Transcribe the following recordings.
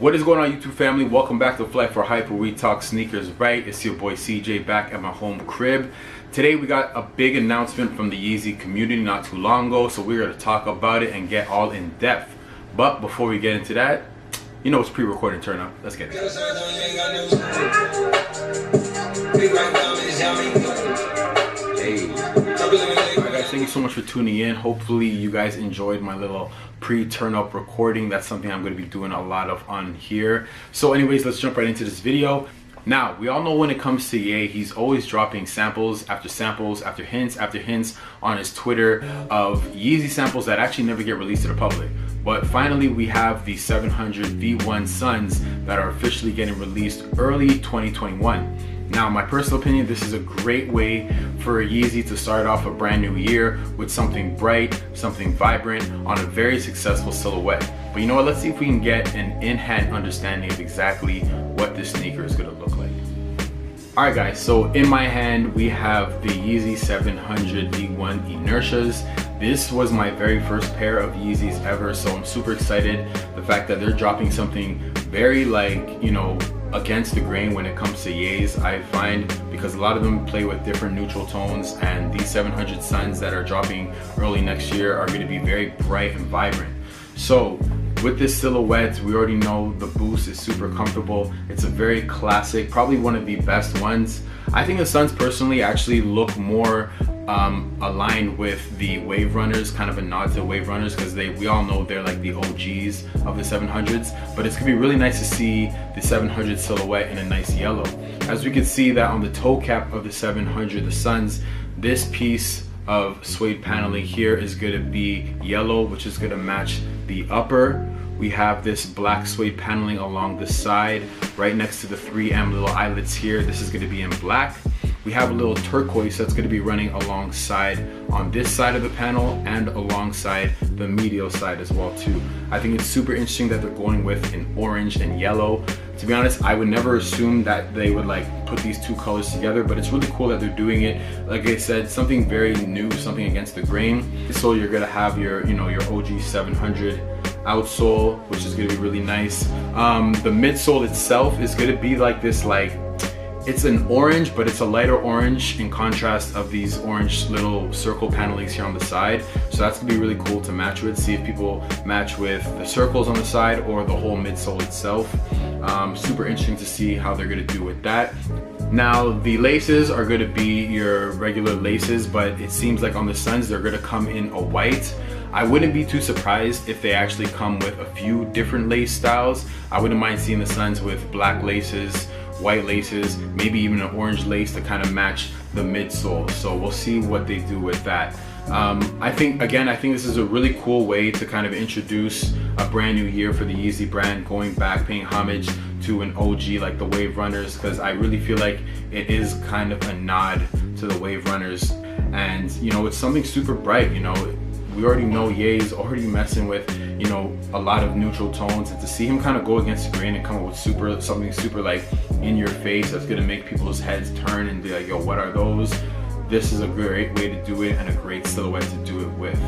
What is going on, YouTube family? Welcome back to Flight for Hype, where we talk sneakers right. It's your boy CJ back at my home crib. Today we got a big announcement from the Yeezy community not too long ago, so we're going to talk about it and get all in depth. But before we get into that, you know it's pre-recorded turn up. Let's get it. Alright guys, thank you so much for tuning in. Hopefully you guys enjoyed my little pre-turn up recording. That's something I'm going to be doing a lot of on here. So anyways, let's jump right into this video. Now, we all know when it comes to Ye, he's always dropping samples after hints on his Twitter of Yeezy samples that actually never get released to the public. But finally, we have the 700 V1 Suns that are officially getting released early 2021. Now, my personal opinion, this is a great way for Yeezy to start off a brand new year with something bright, something vibrant on a very successful silhouette. But you know what, let's see if we can get an in-hand understanding of exactly what this sneaker is going to look like. Alright guys, so in my hand we have the Yeezy 700 V1 Inertias. This was my very first pair of Yeezys ever, so I'm super excited. The fact that they're dropping something very against the grain when it comes to Ye's, I find, because a lot of them play with different neutral tones, and these 700 Suns that are dropping early next year are going to be very bright and vibrant. So with this silhouette, we already know the boost is super comfortable. It's a very classic, probably one of the best ones. I think the Suns personally actually look more aligned with the Wave Runners, kind of a nod to Wave Runners, because we all know they're like the OGs of the 700s. But it's gonna be really nice to see the 700 silhouette in a nice yellow. As we can see that on the toe cap of the 700, the Suns, this piece of suede paneling here is gonna be yellow, which is gonna match the upper. We have this black suede paneling along the side, right next to the 3M little eyelets here. This is gonna be in black. We have a little turquoise that's going to be running alongside on this side of the panel and alongside the medial side as well too. I think it's super interesting that they're going with an orange and yellow. To be honest, I would never assume that they would put these two colors together, but it's really cool that they're doing it. Like I said, something very new, something against the grain. So you're gonna have your OG 700 outsole, which is gonna be really nice. The midsole itself is gonna be like this, it's an orange, but it's a lighter orange in contrast of these orange little circle panelings here on the side. So that's gonna be really cool to match with. See if people match with the circles on the side or the whole midsole itself. Super interesting to see how they're gonna do with that. Now, the laces are gonna be your regular laces, but it seems like on the Suns, they're gonna come in a white. I wouldn't be too surprised if they actually come with a few different lace styles. I wouldn't mind seeing the Suns with black laces, white laces, maybe even an orange lace to kind of match the midsole. So we'll see what they do with that. I think this is a really cool way to kind of introduce a brand new year for the Yeezy brand, going back, paying homage to an OG like the Wave Runners, because I really feel like it is kind of a nod to the Wave Runners. And it's something super bright. We already know Ye is already messing with a lot of neutral tones, and to see him kind of go against the grain and come up with something super in your face that's gonna make people's heads turn and be like, yo, what are those? This is a great way to do it and a great silhouette to do it with.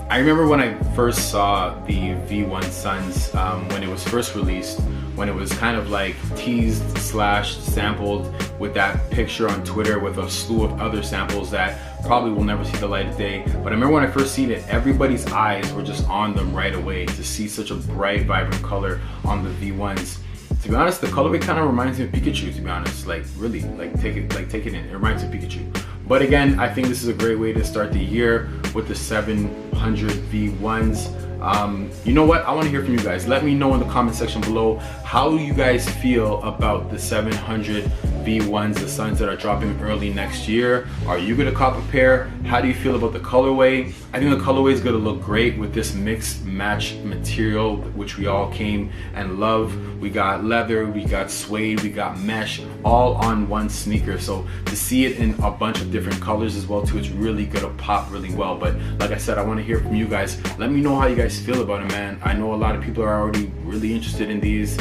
I remember when I first saw the V1 Suns when it was first released, when it was kind of teased / sampled with that picture on Twitter with a slew of other samples that probably will never see the light of day. But I remember when I first seen it, everybody's eyes were just on them right away to see such a bright, vibrant color on the V1s. To be honest, the colorway kind of reminds me of Pikachu, to be honest. Really, take it in. It reminds me of Pikachu. But again, I think this is a great way to start the year with the 700 V1s. You know what? I want to hear from you guys. Let me know in the comment section below how you guys feel about the 700 V1s, the Suns that are dropping early next year. Are you gonna cop a pair? How do you feel about the colorway? I think the colorway is gonna look great with this mixed match material, which we all came and love. We got leather, we got suede, we got mesh, all on one sneaker. So to see it in a bunch of different colors as well too, it's really gonna pop really well. But like I said, I want to hear from you guys. Let me know how you guys feel about it, man. I know a lot of people are already really interested in these.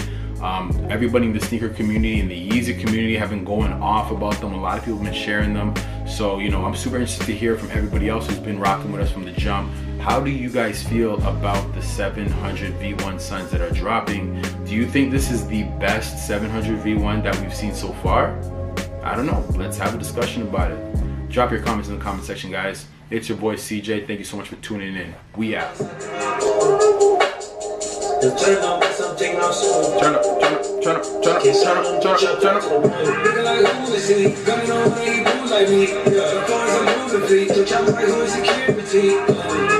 Everybody in the sneaker community and the Yeezy community have been going off about them. A lot of people have been sharing them. So, I'm super interested to hear from everybody else who's been rocking with us from the jump. How do you guys feel about the 700 V1 Suns that are dropping? Do you think this is the best 700 V1 that we've seen so far? I don't know. Let's have a discussion about it. Drop your comments in the comment section, guys. It's your boy CJ. Thank you so much for tuning in. We out. Turn up, turn up, turn up, turn up, turn up, turn up, turn up, turn up. Looking like Uzi, gunning on me, boo like me. The cars are moving feet, so chop my hood security.